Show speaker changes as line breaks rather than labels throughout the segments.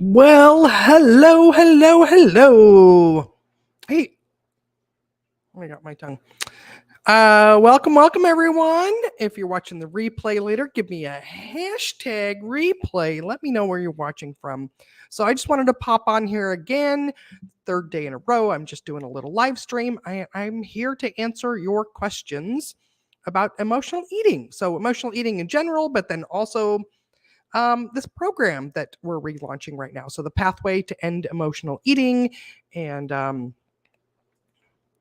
Well, hello. Hey, I got my tongue. Welcome, everyone. If you're watching the replay later, give me a hashtag replay. Let me know where you're watching from. So I just wanted to pop on here again, third day in a row. I'm just doing a little live stream. I'm here to answer your questions about emotional eating. So emotional eating in general, but then also this program that we're relaunching right now. So the pathway to end emotional eating. And all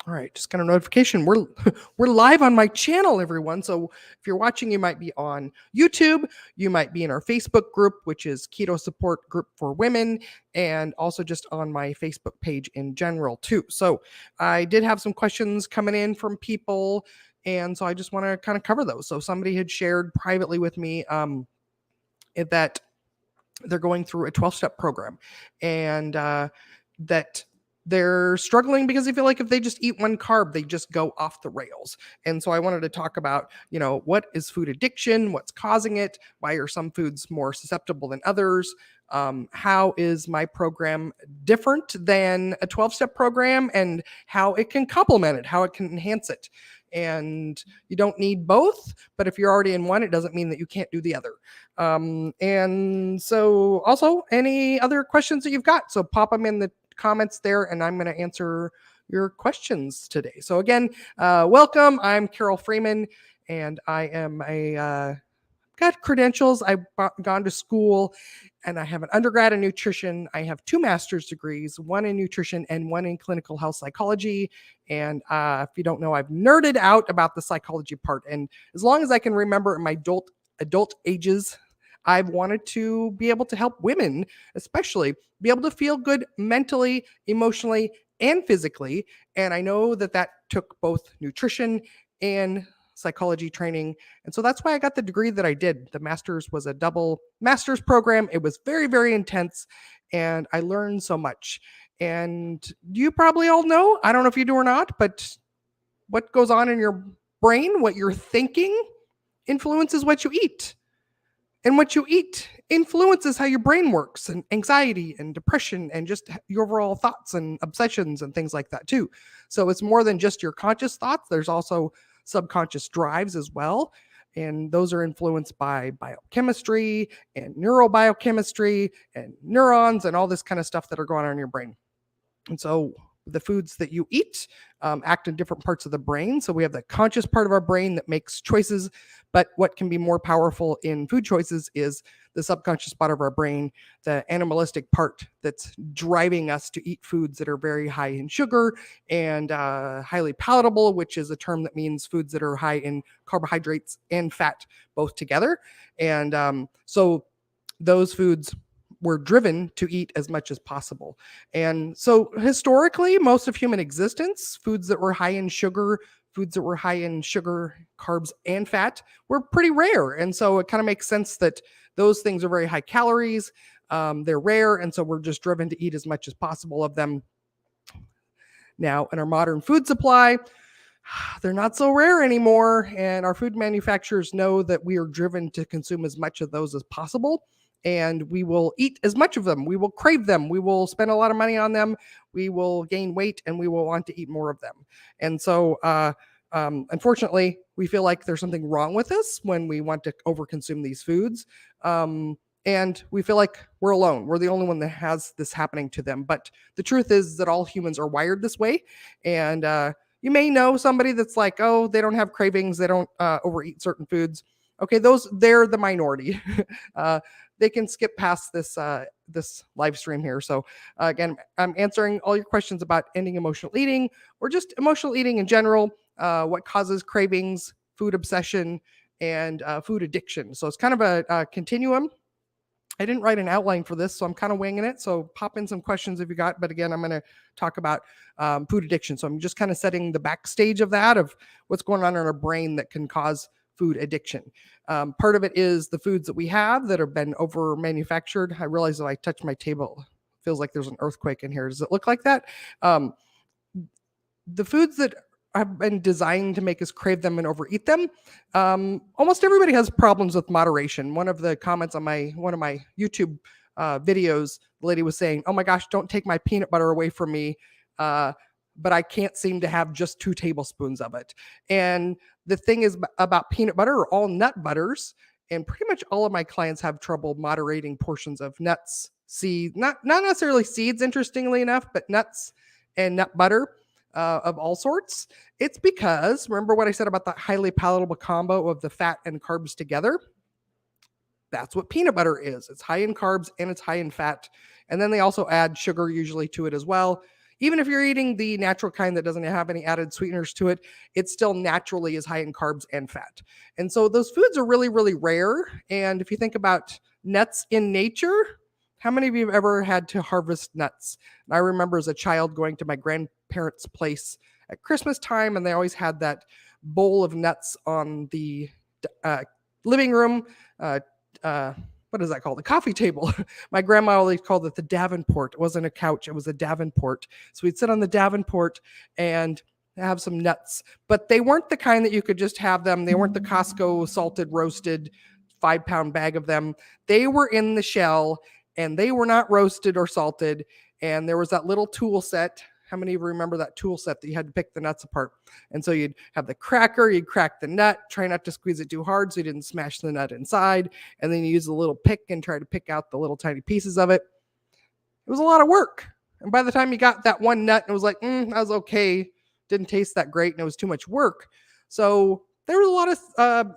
right, just got a notification. We're live on my channel, everyone. So if you're watching, you might be on YouTube, you might be in our Facebook group, which is Keto Support Group for Women, and also just on my Facebook page in general too. So I did have some questions coming in from people, and so I just want to kind of cover those. So somebody had shared privately with me that they're going through a 12-step program, and that they're struggling because they feel like if they just eat one carb, they just go off the rails. And so I wanted to talk about, what is food addiction? What's causing it? Why are some foods more susceptible than others? How is my program different than a 12-step program, and how it can complement it, how it can enhance it? And you don't need both, but if you're already in one, it doesn't mean that you can't do the other. And so also any other questions that you've got, so pop them in the comments there, and I'm going to answer your questions today. So again, welcome. I'm Carol Freeman, and I am got credentials. I've gone to school, and I have an undergrad in nutrition. I have 2 master's degrees, one in nutrition and one in clinical health psychology. And if you don't know, I've nerded out about the psychology part. And as long as I can remember in my adult ages, I've wanted to be able to help women, especially, be able to feel good mentally, emotionally, and physically. And I know that took both nutrition and psychology training. And so that's why I got the degree that I did. The master's was a double master's program. It was very, very intense, and I learned so much. And you probably all know, I don't know if you do or not, but what goes on in your brain, what you're thinking, influences what you eat. And what you eat influences how your brain works, and anxiety and depression and just your overall thoughts and obsessions and things like that too. So it's more than just your conscious thoughts. There's also subconscious drives as well. And those are influenced by biochemistry and neurobiochemistry and neurons and all this kind of stuff that are going on in your brain. And so the foods that you eat act in different parts of the brain. So we have the conscious part of our brain that makes choices, but what can be more powerful in food choices is the subconscious part of our brain, the animalistic part that's driving us to eat foods that are very high in sugar and highly palatable, which is a term that means foods that are high in carbohydrates and fat both together. And so those foods we're driven to eat as much as possible. And so historically, most of human existence, foods that were high in sugar, carbs, and fat were pretty rare. And so it kind of makes sense that those things are very high calories. They're rare. And so we're just driven to eat as much as possible of them. Now, in our modern food supply, they're not so rare anymore. And our food manufacturers know that we are driven to consume as much of those as possible. And we will eat as much of them. We will crave them. We will spend a lot of money on them. We will gain weight, and we will want to eat more of them. And so, unfortunately, we feel like there's something wrong with us when we want to overconsume these foods. And we feel like we're alone. We're the only one that has this happening to them. But the truth is that all humans are wired this way. And you may know somebody that's like, oh, they don't have cravings. They don't overeat certain foods. Okay, they're the minority. They can skip past this live stream here. So again, I'm answering all your questions about ending emotional eating or just emotional eating in general, what causes cravings, food obsession, and food addiction. So it's kind of a continuum. I didn't write an outline for this, so I'm kind of winging it. So pop in some questions if you got. But again, I'm going to talk about food addiction. So I'm just kind of setting the backstage of that, of what's going on in our brain that can cause food addiction. Part of it is the foods that we have that have been over manufactured. I realize that I touch my table, it feels like there's an earthquake in here. Does it look like that? The foods that have been designed to make us crave them and overeat them. Almost everybody has problems with moderation. One of the comments on one of my YouTube videos the lady was saying, oh my gosh, don't take my peanut butter away from me. But I can't seem to have just 2 tablespoons of it. And the thing is about peanut butter or all nut butters, and pretty much all of my clients have trouble moderating portions of nuts, seeds, not necessarily seeds, interestingly enough, but nuts and nut butter of all sorts. It's because, remember what I said about the highly palatable combo of the fat and carbs together? That's what peanut butter is. It's high in carbs and it's high in fat. And then they also add sugar usually to it as well. Even if you're eating the natural kind that doesn't have any added sweeteners to it, it still naturally is high in carbs and fat. And so those foods are really, really rare. And if you think about nuts in nature, how many of you have ever had to harvest nuts? And I remember as a child going to my grandparents' place at Christmas time, and they always had that bowl of nuts on the living room what is that called? The coffee table. My grandma always called it the Davenport. It wasn't a couch, it was a Davenport. So we'd sit on the Davenport and have some nuts, but they weren't the kind that you could just have them. They weren't the Costco salted, roasted 5-pound bag of them. They were in the shell and they were not roasted or salted. And there was that little tool set. How many of you remember that tool set that you had to pick the nuts apart? And so you'd have the cracker, you'd crack the nut, try not to squeeze it too hard so you didn't smash the nut inside. And then you use a little pick and try to pick out the little tiny pieces of it. It was a lot of work. And by the time you got that one nut, it was like, that was okay. Didn't taste that great and it was too much work. So there was a lot of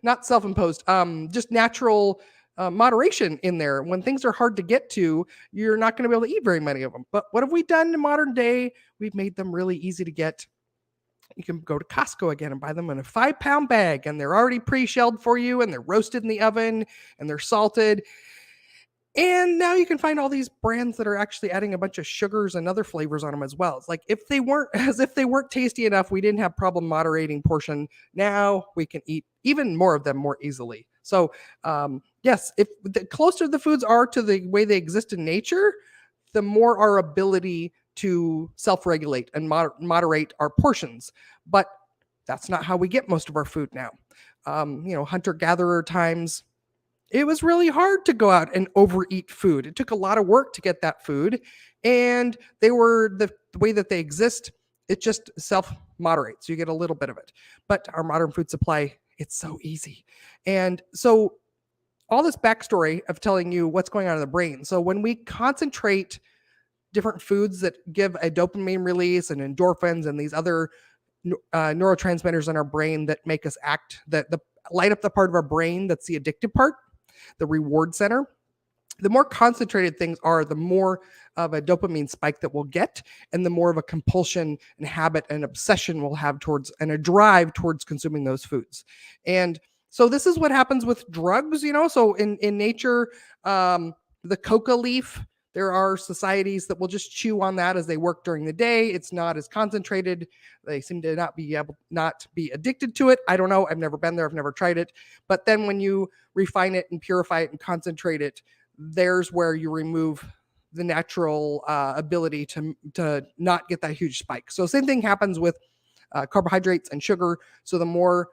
not self-imposed, just natural moderation in there. When things are hard to get to, you're not going to be able to eat very many of them. But what have we done in modern day? We've made them really easy to get. You can go to Costco again and buy them in a 5-pound bag, and they're already pre-shelled for you, and they're roasted in the oven, and they're salted. And now you can find all these brands that are actually adding a bunch of sugars and other flavors on them as well. It's like if they weren't tasty enough, we didn't have problem moderating portion. Now we can eat even more of them more easily. So yes, if the closer the foods are to the way they exist in nature, the more our ability to self-regulate and moderate our portions. But that's not how we get most of our food now. Hunter-gatherer times, it was really hard to go out and overeat food. It took a lot of work to get that food. And they were the way that they exist, it just self-moderates. You get a little bit of it. But our modern food supply, it's so easy. And so all this backstory of telling you what's going on in the brain. So when we concentrate different foods that give a dopamine release and endorphins and these other neurotransmitters in our brain that make us act, that light up the part of our brain that's the addictive part, the reward center, the more concentrated things are, the more of a dopamine spike that we'll get, and the more of a compulsion and habit and obsession we'll have towards, and a drive towards consuming those foods. And so this is what happens with drugs, so in nature, the coca leaf, there are societies that will just chew on that as they work during the day. It's not as concentrated. They seem to not be addicted to it. I don't know. I've never been there. I've never tried it. But then when you refine it and purify it and concentrate it, there's where you remove the natural ability to not get that huge spike. So same thing happens with carbohydrates and sugar. So the more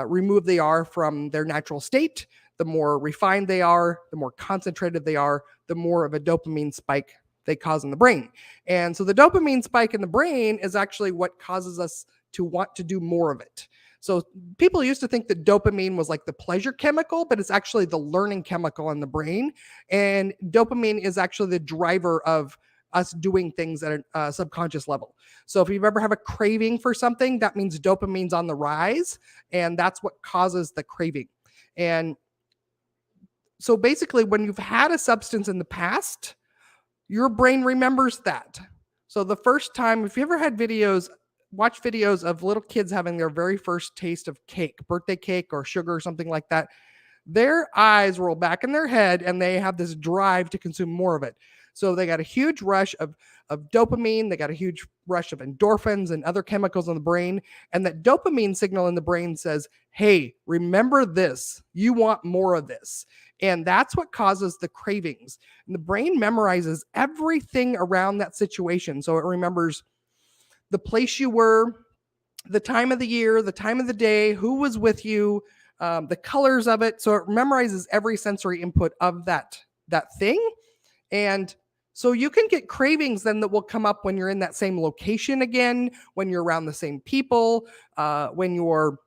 removed they are from their natural state, the more refined they are, the more concentrated they are, the more of a dopamine spike they cause in the brain. And so the dopamine spike in the brain is actually what causes us to want to do more of it. So people used to think that dopamine was like the pleasure chemical, but it's actually the learning chemical in the brain. And dopamine is actually the driver of us doing things at a subconscious level. So if you've ever have a craving for something, that means dopamine's on the rise, and that's what causes the craving. And so basically, when you've had a substance in the past, your brain remembers that. So the first time, if you ever had watch videos of little kids having their very first taste of cake, birthday cake or sugar or something like that, their eyes roll back in their head and they have this drive to consume more of it. So they got a huge rush of dopamine, they got a huge rush of endorphins and other chemicals in the brain. And that dopamine signal in the brain says, hey, remember this, you want more of this. And that's what causes the cravings. And the brain memorizes everything around that situation. So it remembers the place you were, the time of the year, the time of the day, who was with you, the colors of it. So it memorizes every sensory input of that thing. And so you can get cravings then that will come up when you're in that same location again, when you're around the same people, when you're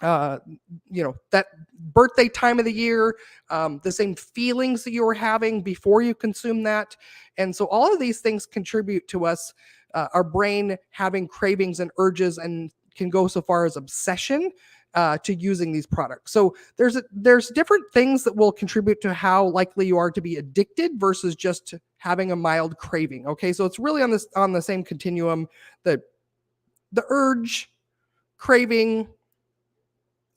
that birthday time of the year, the same feelings that you were having before you consume that. And so all of these things contribute to us, our brain having cravings and urges, and can go so far as obsession to using these products. So there's different things that will contribute to how likely you are to be addicted versus just having a mild craving. Okay, so it's really on the same continuum. The urge, craving,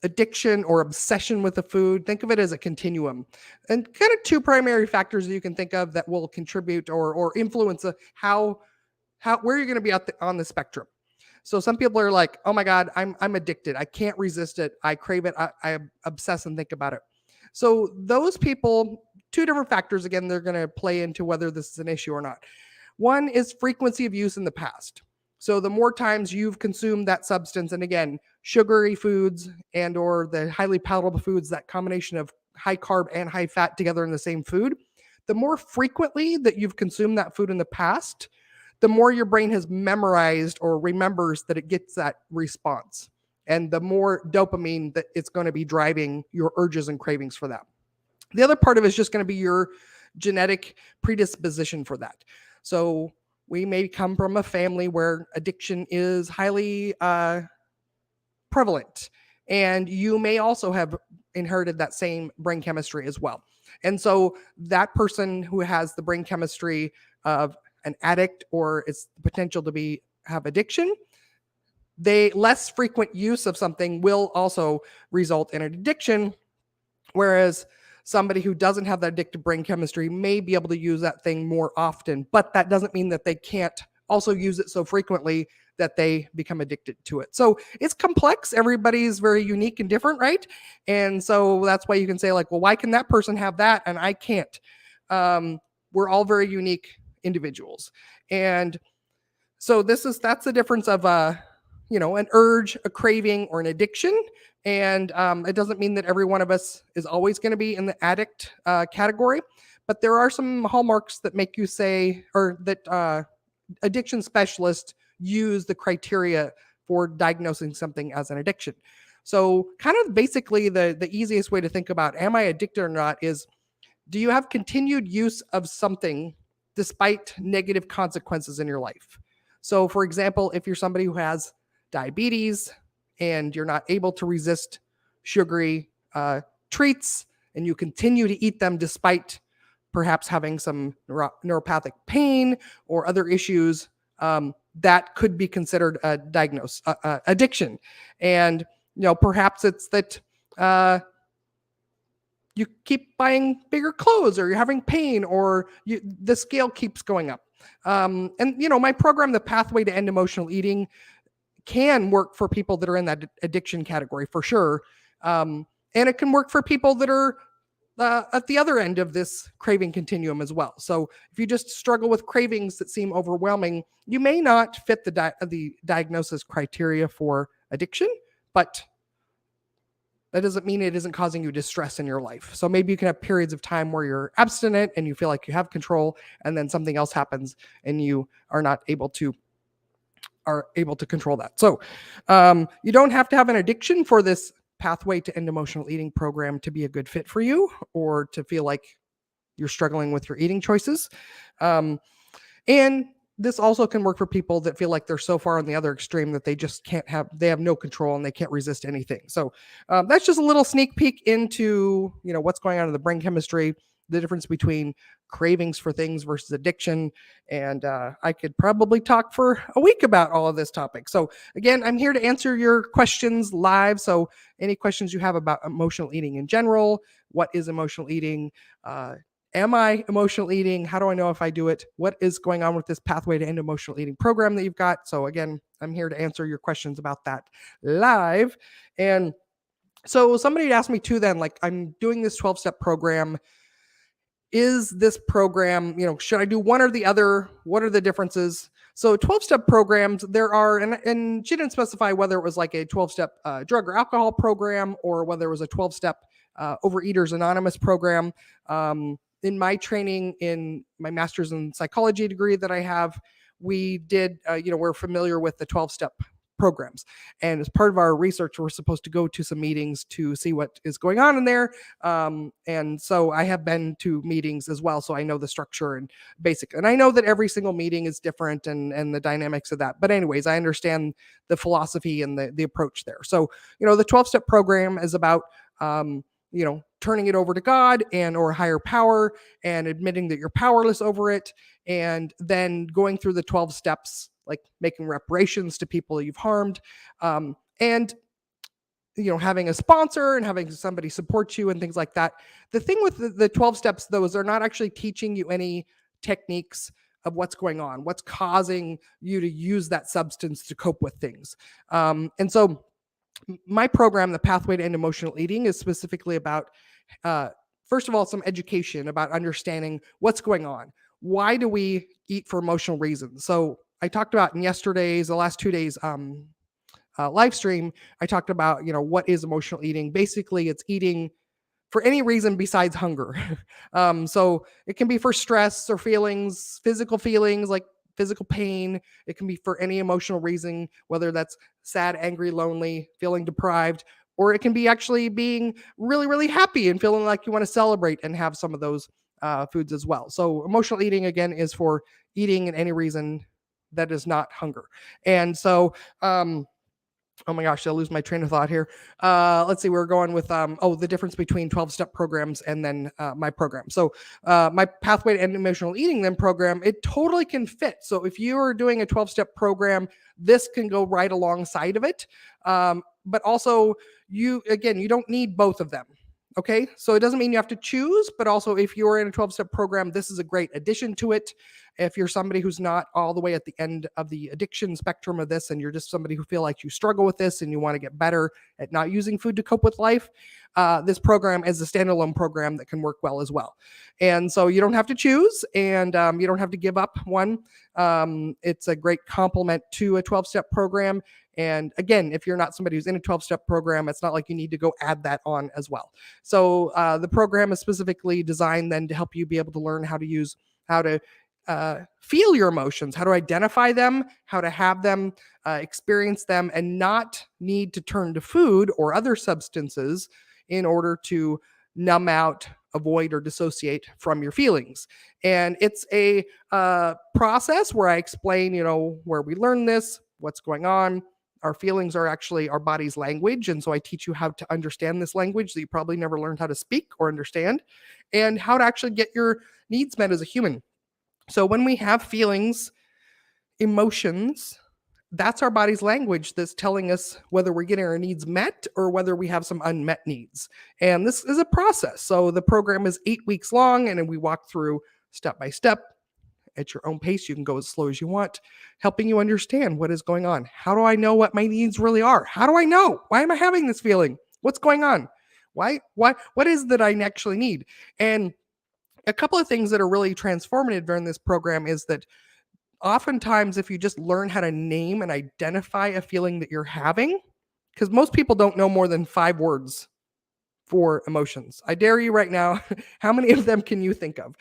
addiction, or obsession with the food. Think of it as a continuum, and kind of two primary factors that you can think of that will contribute or influence how where you're going to be on the spectrum. So some people are like, oh my God, I'm addicted. I can't resist it. I crave it. I obsess and think about it. So those people, two different factors, again, they're going to play into whether this is an issue or not. One is frequency of use in the past. So the more times you've consumed that substance, and again, sugary foods and or the highly palatable foods, that combination of high carb and high fat together in the same food, the more frequently that you've consumed that food in the past, the more your brain has memorized or remembers that it gets that response, and the more dopamine that it's going to be driving your urges and cravings for that. The other part of it is just going to be your genetic predisposition for that. So we may come from a family where addiction is highly prevalent, and you may also have inherited that same brain chemistry as well. And so that person who has the brain chemistry of an addict, or its potential to have addiction, they less frequent use of something will also result in an addiction, whereas somebody who doesn't have that addictive brain chemistry may be able to use that thing more often, but that doesn't mean that they can't also use it so frequently that they become addicted to it. So it's complex. Everybody's very unique and different, right? And so that's why you can say like, well, why can that person have that and I can't? We're all very unique individuals. And so that's the difference of an urge, a craving, or an addiction. And it doesn't mean that every one of us is always going to be in the addict category, but there are some hallmarks that make you say, or that addiction specialists use the criteria for diagnosing something as an addiction. So kind of basically the easiest way to think about, am I addicted or not, is, do you have continued use of something despite negative consequences in your life? So for example, if you're somebody who has diabetes and you're not able to resist sugary treats, and you continue to eat them despite perhaps having some neuropathic pain or other issues, that could be considered a addiction. And perhaps it's that you keep buying bigger clothes, or you're having pain, or the scale keeps going up. And my program, The Pathway to End Emotional Eating, can work for people that are in that addiction category for sure. And it can work for people that are at the other end of this craving continuum as well. So if you just struggle with cravings that seem overwhelming, you may not fit the diagnosis criteria for addiction, but that doesn't mean it isn't causing you distress in your life. So maybe you can have periods of time where you're abstinent and you feel like you have control, and then something else happens and you are not able to control that. So you don't have to have an addiction for this Pathway to End Emotional Eating program to be a good fit for you, or to feel like you're struggling with your eating choices. And this also can work for people that feel like they're so far on the other extreme that they have no control and they can't resist anything. So that's just a little sneak peek into, what's going on in the brain chemistry, the difference between cravings for things versus addiction. And I could probably talk for a week about all of this topic. So again, I'm here to answer your questions live. So any questions you have about emotional eating in general, what is emotional eating? Am I emotional eating? How do I know if I do it? What is going on with this Pathway to End Emotional Eating program that you've got? So again, I'm here to answer your questions about that live. And so somebody had asked me too then, like, I'm doing this 12-step program. Is this program, should I do one or the other? What are the differences? So 12-step programs, there are, and she didn't specify whether it was like a 12-step drug or alcohol program, or whether it was a 12-step Overeaters Anonymous program. in my training, in my master's in psychology degree that I have, we did, we're familiar with the 12-step programs. And as part of our research, we're supposed to go to some meetings to see what is going on in there. And so I have been to meetings as well. So I know the structure and basic. And I know that every single meeting is different and the dynamics of that. But anyways, I understand the philosophy and the approach there. So, the 12-step program is about, turning it over to God and or higher power and admitting that you're powerless over it, and then going through the 12 steps, like making reparations to people you've harmed, and having a sponsor and having somebody support you and things like that. The thing with the 12 steps, though, is they're not actually teaching you any techniques of what's going on, what's causing you to use that substance to cope with things. And so my program, the Pathway to End Emotional Eating, is specifically about, first of all, some education about understanding what's going on. Why do we eat for emotional reasons? So I talked about in the last 2 days live stream, I talked about, what is emotional eating. Basically, it's eating for any reason besides hunger. So it can be for stress or physical feelings like physical pain. It can be for any emotional reason, whether that's sad, angry, lonely, feeling deprived, or it can be actually being really, really happy and feeling like you want to celebrate and have some of those foods as well. So emotional eating, again, is for eating in any reason that is not hunger. And so, oh my gosh, I'll lose my train of thought here. Let's see, we're going with, the difference between 12-step programs and then my program. So my Pathway to End Emotional Eating then program, it totally can fit. So if you are doing a 12-step program, this can go right alongside of it. But also, you don't need both of them. Okay, so it doesn't mean you have to choose, but also if you're in a 12-step program, this is a great addition to it. If you're somebody who's not all the way at the end of the addiction spectrum of this, and you're just somebody who feel like you struggle with this and you want to get better at not using food to cope with life, this program is a standalone program that can work well as well. And so you don't have to choose, and you don't have to give up one. It's a great complement to a 12-step program. And again, if you're not somebody who's in a 12-step program, it's not like you need to go add that on as well. So the program is specifically designed then to help you be able to learn how to feel your emotions, how to identify them, how to have them, experience them, and not need to turn to food or other substances in order to numb out, avoid, or dissociate from your feelings. And it's a process where I explain, where we learn this, what's going on. Our feelings are actually our body's language. And so I teach you how to understand this language that you probably never learned how to speak or understand, and how to actually get your needs met as a human. So when we have feelings, emotions, that's our body's language that's telling us whether we're getting our needs met or whether we have some unmet needs. And this is a process. So the program is 8 weeks long, and then we walk through step by step at your own pace. You can go as slow as you want, helping you understand what is going on. How do I know what my needs really are? How do I know? Why am I having this feeling? What's going on? What is that I actually need? And a couple of things that are really transformative during this program is that oftentimes, if you just learn how to name and identify a feeling that you're having, because most people don't know more than 5 words for emotions. I dare you right now, how many of them can you think of?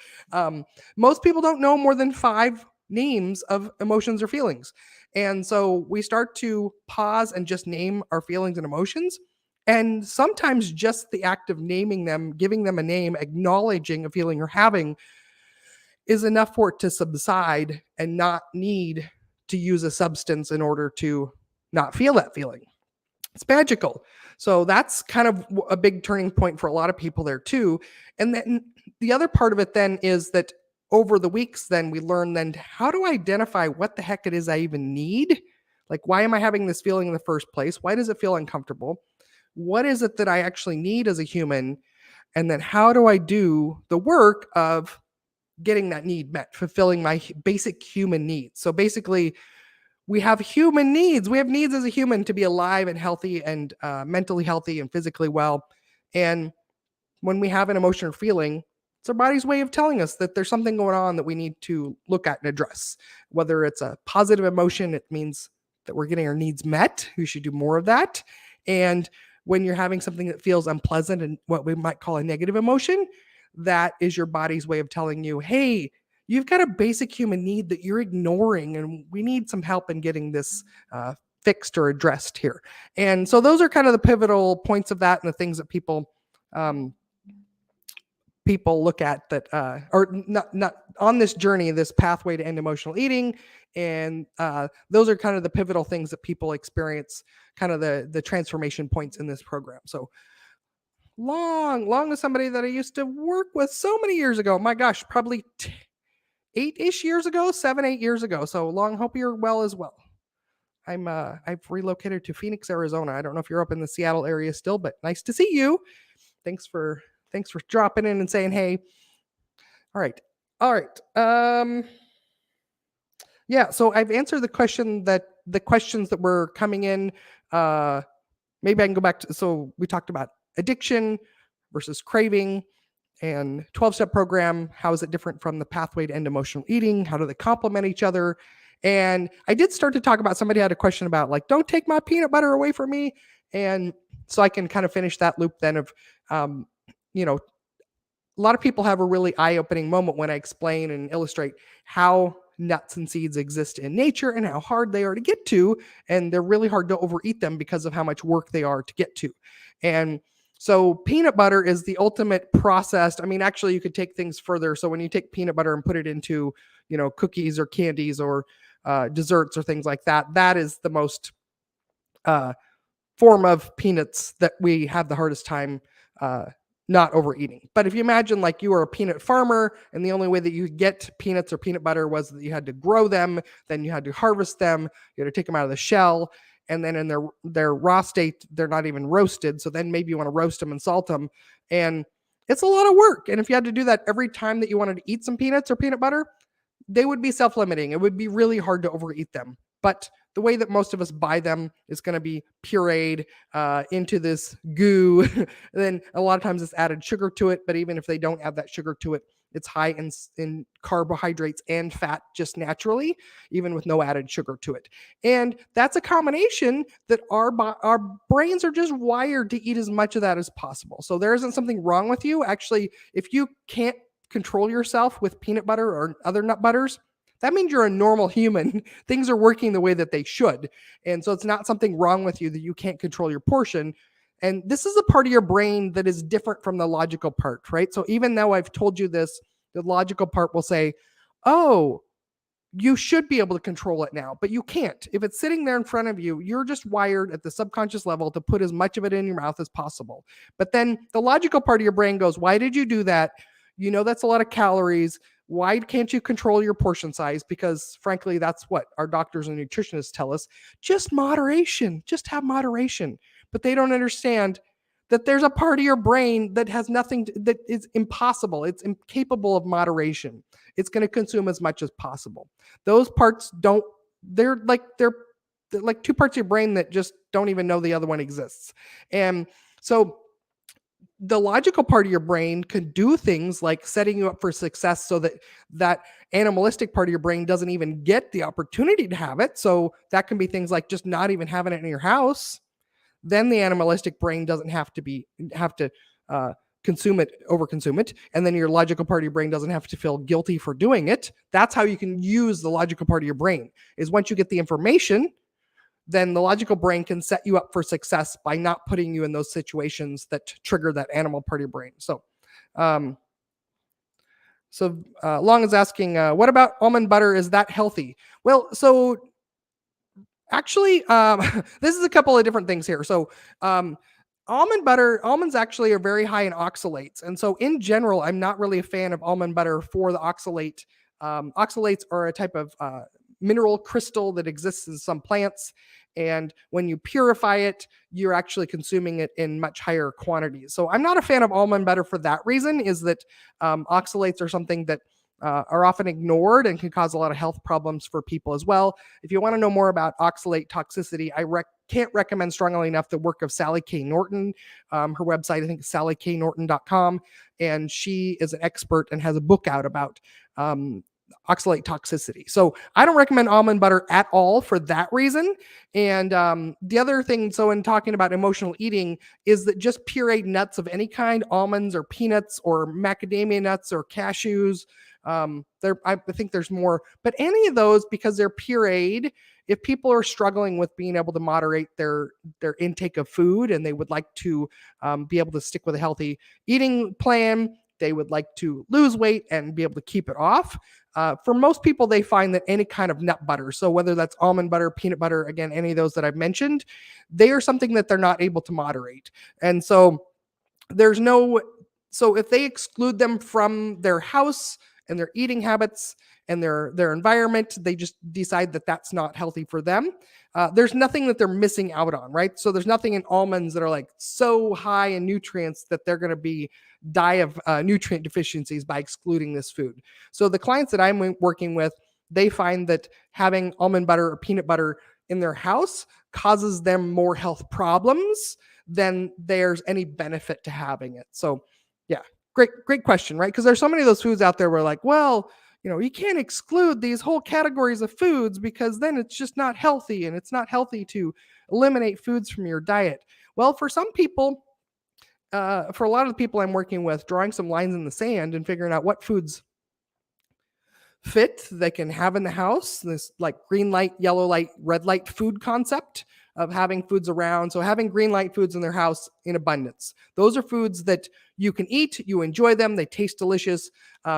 Most people don't know more than 5 names of emotions or feelings. And so we start to pause and just name our feelings and emotions. And sometimes just the act of naming them, giving them a name, acknowledging a feeling you're having is enough for it to subside and not need to use a substance in order to not feel that feeling. It's magical. So that's kind of a big turning point for a lot of people there too. And then the other part of it then is that over the weeks, then we learn then how to identify what the heck it is I even need. Like, why am I having this feeling in the first place? Why does it feel uncomfortable? What is it that I actually need as a human? And then how do I do the work of getting that need met, fulfilling my basic human needs? So basically, we have human needs. We have needs as a human to be alive and healthy and mentally healthy and physically well. And when we have an emotion or feeling, it's our body's way of telling us that there's something going on that we need to look at and address. Whether it's a positive emotion, it means that we're getting our needs met. We should do more of that. And when you're having something that feels unpleasant and what we might call a negative emotion, that is your body's way of telling you, hey, you've got a basic human need that you're ignoring, and we need some help in getting this fixed or addressed here. And so those are kind of the pivotal points of that, and the things that people look at that are not on this journey, this pathway to end emotional eating. And those are kind of the pivotal things that people experience, kind of the transformation points in this program. So long as somebody that I used to work with so many years ago. My gosh, probably 8-ish years ago, 7-8 years ago. So long. Hope you're well as well. I've relocated to Phoenix, Arizona. I don't know if you're up in the Seattle area still, but nice to see you. Thanks for dropping in and saying hey. All right. Yeah, so I've answered the questions that were coming in. Maybe I can go back to, so we talked about addiction versus craving and 12-step program. How is it different from the pathway to end emotional eating? How do they complement each other? And I did start to talk about, somebody had a question about like, don't take my peanut butter away from me. And so I can kind of finish that loop then of, a lot of people have a really eye-opening moment when I explain and illustrate how nuts and seeds exist in nature and how hard they are to get to. And they're really hard to overeat them because of how much work they are to get to. And so peanut butter is the ultimate processed. I mean, actually, you could take things further. So when you take peanut butter and put it into, cookies or candies or desserts or things like that, that is the most form of peanuts that we have the hardest time not overeating. But if you imagine like you were a peanut farmer and the only way that you could get peanuts or peanut butter was that you had to grow them, then you had to harvest them, you had to take them out of the shell, and then in their raw state, they're not even roasted. So then maybe you want to roast them and salt them. And it's a lot of work. And if you had to do that every time that you wanted to eat some peanuts or peanut butter, they would be self-limiting. It would be really hard to overeat them. But the way that most of us buy them is going to be pureed into this goo. Then a lot of times it's added sugar to it. But even if they don't add that sugar to it, it's high in carbohydrates and fat just naturally, even with no added sugar to it. And that's a combination that our brains are just wired to eat as much of that as possible. So there isn't something wrong with you. Actually, if you can't control yourself with peanut butter or other nut butters, that means you're a normal human. Things are working the way that they should. And so it's not something wrong with you that you can't control your portion. And this is a part of your brain that is different from the logical part, right? So even though I've told you this, the logical part will say, oh, you should be able to control it now, but you can't. If it's sitting there in front of you, you're just wired at the subconscious level to put as much of it in your mouth as possible. But then the logical part of your brain goes, why did you do that? That's a lot of calories. Why can't you control your portion size? Because frankly, that's what our doctors and nutritionists tell us. Just moderation, just have moderation. But they don't understand that there's a part of your brain that has nothing, that is impossible. It's incapable of moderation. It's going to consume as much as possible. Those parts they're like two parts of your brain that just don't even know the other one exists. And so the logical part of your brain could do things like setting you up for success so that animalistic part of your brain doesn't even get the opportunity to have it. So that can be things like just not even having it in your house. Then the animalistic brain doesn't have to overconsume it. And then your logical part of your brain doesn't have to feel guilty for doing it. That's how you can use the logical part of your brain, is once you get the information, then the logical brain can set you up for success by not putting you in those situations that trigger that animal part of your brain. So, Long is asking, what about almond butter? Is that healthy? Well, so actually, this is a couple of different things here. So, almonds actually are very high in oxalates. And so in general, I'm not really a fan of almond butter for the oxalate. Oxalates are a type of mineral crystal that exists in some plants. And when you purify it, you're actually consuming it in much higher quantities. So I'm not a fan of almond butter for that reason, is that oxalates are something that are often ignored and can cause a lot of health problems for people as well. If you want to know more about oxalate toxicity, I can't recommend strongly enough the work of Sally K. Norton. Her website, I think, is sallyknorton.com. And she is an expert and has a book out about oxalate toxicity. So I don't recommend almond butter at all for that reason. And the other thing, so in talking about emotional eating, is that just pureed nuts of any kind, almonds or peanuts or macadamia nuts or cashews, I think there's more, but any of those, because they're pureed, if people are struggling with being able to moderate their intake of food and they would like to be able to stick with a healthy eating plan, they would like to lose weight and be able to keep it off. For most people, they find that any kind of nut butter, so whether that's almond butter, peanut butter, again, any of those that I've mentioned, they are something that they're not able to moderate. And so there's no, so if they exclude them from their house and their eating habits and their environment, they just decide that that's not healthy for them. There's nothing that they're missing out on, right? So there's nothing in almonds that are like so high in nutrients that they're going to be die of nutrient deficiencies by excluding this food. So the clients that I'm working with, they find that having almond butter or peanut butter in their house causes them more health problems than there's any benefit to having it. So yeah, great question, right? Because there's so many of those foods out there where like, well, you can't exclude these whole categories of foods because then it's just not healthy, and it's not healthy to eliminate foods from your diet. Well, for some people, for a lot of the people I'm working with, drawing some lines in the sand and figuring out what foods fit they can have in the house, this like green light, yellow light, red light food concept of having foods around. So having green light foods in their house in abundance. Those are foods that you can eat, you enjoy them, they taste delicious.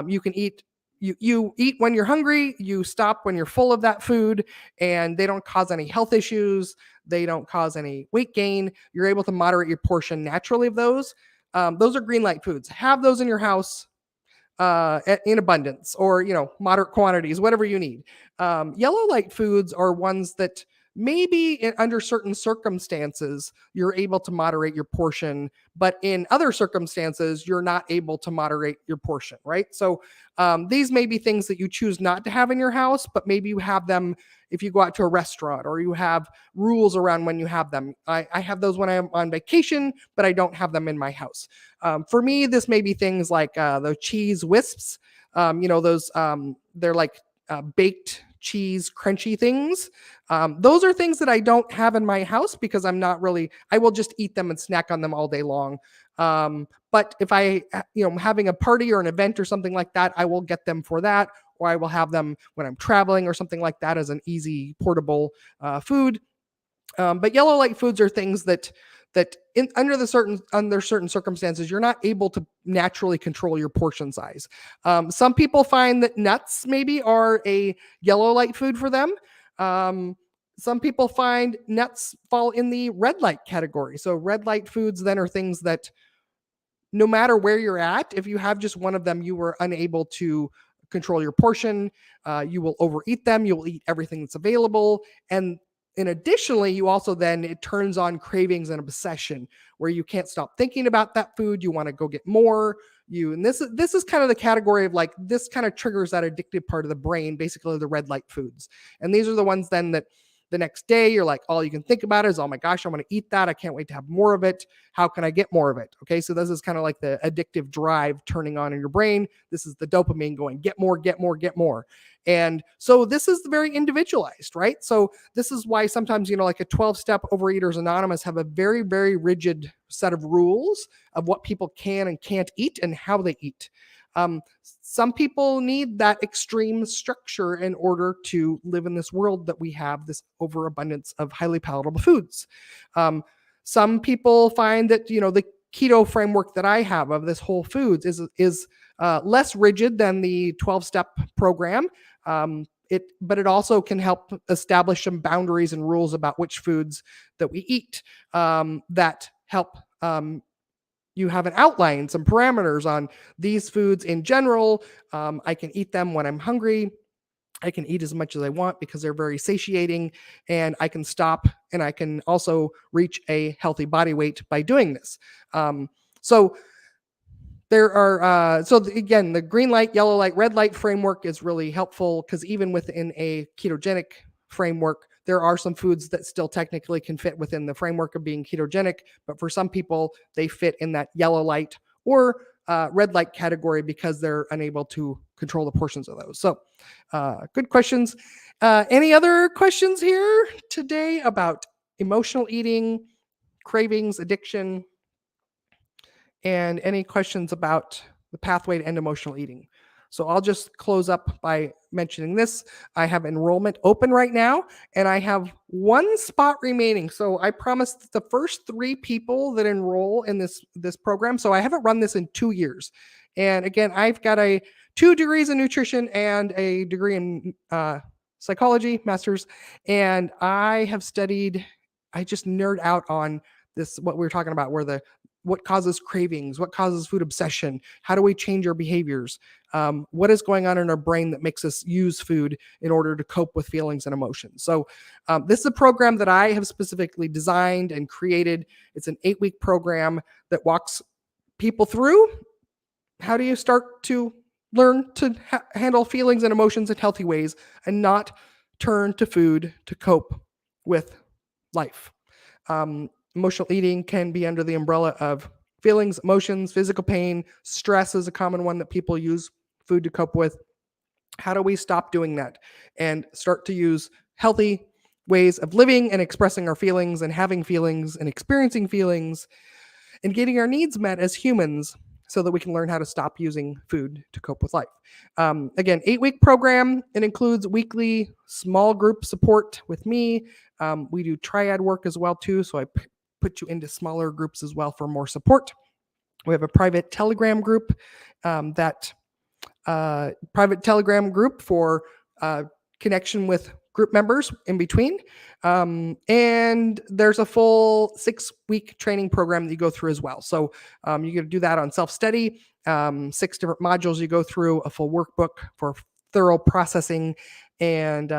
You can eat, you eat when you're hungry, you stop when you're full of that food, and they don't cause any health issues, they don't cause any weight gain. You're able to moderate your portion naturally of those. Those are green light foods. Have those in your house in abundance, or moderate quantities, whatever you need. Yellow light foods are ones that maybe under certain circumstances you're able to moderate your portion, but in other circumstances you're not able to moderate your portion, right? So these may be things that you choose not to have in your house, but maybe you have them if you go out to a restaurant, or you have rules around when you have them. I have those when I'm on vacation, but I don't have them in my house. For me, this may be things like the cheese wisps. Those they're like baked cheese crunchy things. Those are things that I don't have in my house because I will just eat them and snack on them all day long. But if I, having a party or an event or something like that, I will get them for that, or I will have them when I'm traveling or something like that as an easy portable food. But yellow light foods are things that under certain circumstances you're not able to naturally control your portion size. Some people find that nuts maybe are a yellow light food for them. Some people find nuts fall in the red light category. So red light foods then are things that no matter where you're at, if you have just one of them, you were unable to control your portion. You will overeat them. You will eat everything that's available. And additionally, you also then, it turns on cravings and obsession where you can't stop thinking about that food. You want to go get more. And this is kind of the category of like, this kind of triggers that addictive part of the brain, basically the red light foods. And these are the ones then that the next day you're like, all you can think about is, oh my gosh, I want to eat that. I can't wait to have more of it. How can I get more of it? Okay. So this is kind of like the addictive drive turning on in your brain. This is the dopamine going, get more, get more, get more. And so this is very individualized, right? So this is why sometimes, like a 12-step Overeaters Anonymous have a very, very rigid set of rules of what people can and can't eat and how they eat. Some people need that extreme structure in order to live in this world that we have, this overabundance of highly palatable foods. Some people find that, the keto framework that I have of this whole foods is less rigid than the 12-step program. But it also can help establish some boundaries and rules about which foods that we eat that help you have an outline, some parameters on these foods in general. I can eat them when I'm hungry. I can eat as much as I want because they're very satiating, and I can stop, and I can also reach a healthy body weight by doing this. So there are, again, the green light, yellow light, red light framework is really helpful because even within a ketogenic framework, there are some foods that still technically can fit within the framework of being ketogenic, but for some people, they fit in that yellow light or red light category because they're unable to control the portions of those. So good questions. Any other questions here today about emotional eating, cravings, addiction, and any questions about the pathway to end emotional eating? So I'll just close up by mentioning this. I have enrollment open right now, and I have one spot remaining. So I promised the first 3 people that enroll in this program. So I haven't run this in 2 years. And again, I've got 2 degrees in nutrition and a degree in psychology, master's. And I have studied, I just nerd out on this, what we were talking about, where what causes cravings, what causes food obsession, how do we change our behaviors, what is going on in our brain that makes us use food in order to cope with feelings and emotions. So this is a program that I have specifically designed and created. It's an 8-week program that walks people through how do you start to learn to handle feelings and emotions in healthy ways and not turn to food to cope with life. Emotional eating can be under the umbrella of feelings, emotions, physical pain. Stress is a common one that people use food to cope with. How do we stop doing that and start to use healthy ways of living and expressing our feelings and having feelings and experiencing feelings and getting our needs met as humans so that we can learn how to stop using food to cope with life. Again, 8-week program. It includes weekly small group support with me. We do triad work as well too, so I put you into smaller groups as well for more support. We have a private Telegram group private Telegram group for connection with group members in between. And there's a full 6-week training program that you go through as well. So you get to do that on self-study, 6 different modules you go through, a full workbook for thorough processing. And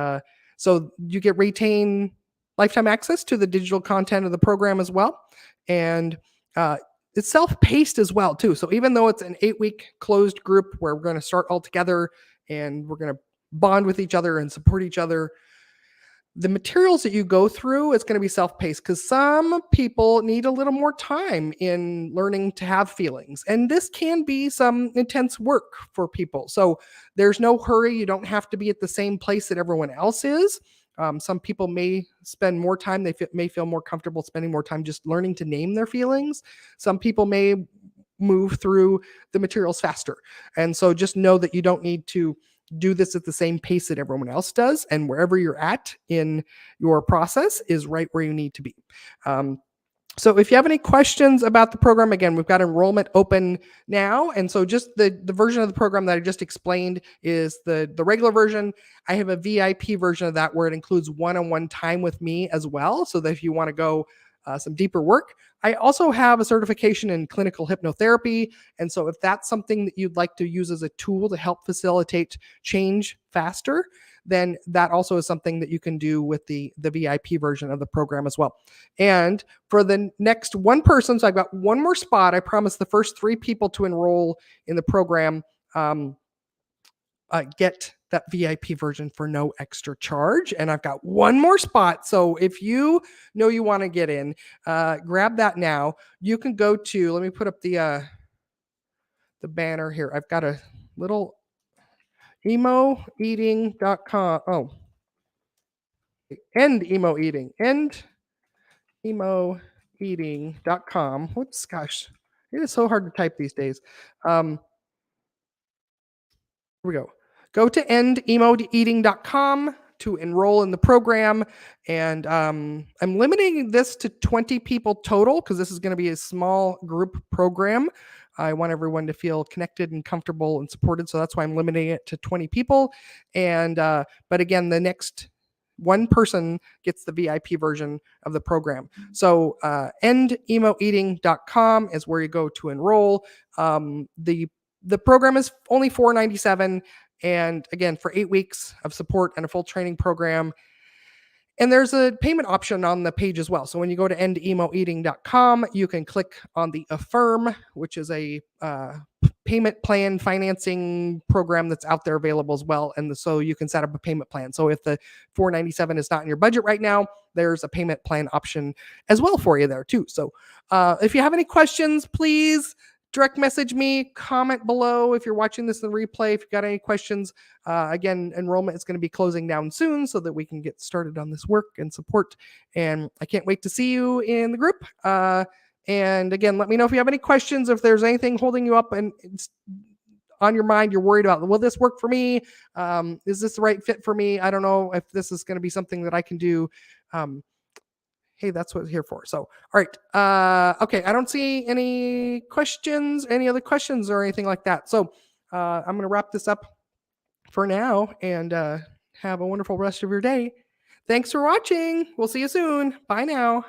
so you retain lifetime access to the digital content of the program as well. And it's self-paced as well too. So even though it's an 8-week closed group where we're going to start all together and we're going to bond with each other and support each other, the materials that you go through, it's going to be self-paced because some people need a little more time in learning to have feelings. And this can be some intense work for people. So there's no hurry. You don't have to be at the same place that everyone else is. Some people may spend more time. They may feel more comfortable spending more time just learning to name their feelings. Some people may move through the materials faster. And so just know that you don't need to do this at the same pace that everyone else does. And wherever you're at in your process is right where you need to be. So if you have any questions about the program, again, we've got enrollment open now. And so just the version of the program that I just explained is the regular version. I have a VIP version of that where it includes one-on-one time with me as well. So that if you want to go some deeper work, I also have a certification in clinical hypnotherapy. And so if that's something that you'd like to use as a tool to help facilitate change faster, then that also is something that you can do with the VIP version of the program as well. And for the next one person, so I've got one more spot. I promised the first 3 people to enroll in the program get that VIP version for no extra charge. And I've got one more spot. So if you know you want to get in, grab that now. You can go to, let me put up the banner here. I've got a little emoeating.com. Oh, end emo eating. End emoeating.com. Whoops, gosh, it is so hard to type these days. Here we go. Go to endemoeating.com to enroll in the program. And I'm limiting this to 20 people total because this is going to be a small group program. I want everyone to feel connected and comfortable and supported. So that's why I'm limiting it to 20 people. And but again, the next one person gets the VIP version of the program. So endemoeating.com is where you go to enroll. The program is only $497. And again, for 8 weeks of support and a full training program. And there's a payment option on the page as well. So when you go to endemoeating.com, you can click on the Affirm, which is a payment plan financing program that's out there available as well. And so you can set up a payment plan. So if the $497 is not in your budget right now, there's a payment plan option as well for you there too. So if you have any questions, please direct message me, comment below if you're watching this in the replay. If you've got any questions, again, enrollment is going to be closing down soon so that we can get started on this work and support. And I can't wait to see you in the group. And again, let me know if you have any questions, if there's anything holding you up and it's on your mind, you're worried about, will this work for me? Is this the right fit for me? I don't know if this is going to be something that I can do. Hey, that's what it's here for. So, all right. Okay, I don't see any questions, any other questions or anything like that. So I'm going to wrap this up for now and have a wonderful rest of your day. Thanks for watching. We'll see you soon. Bye now.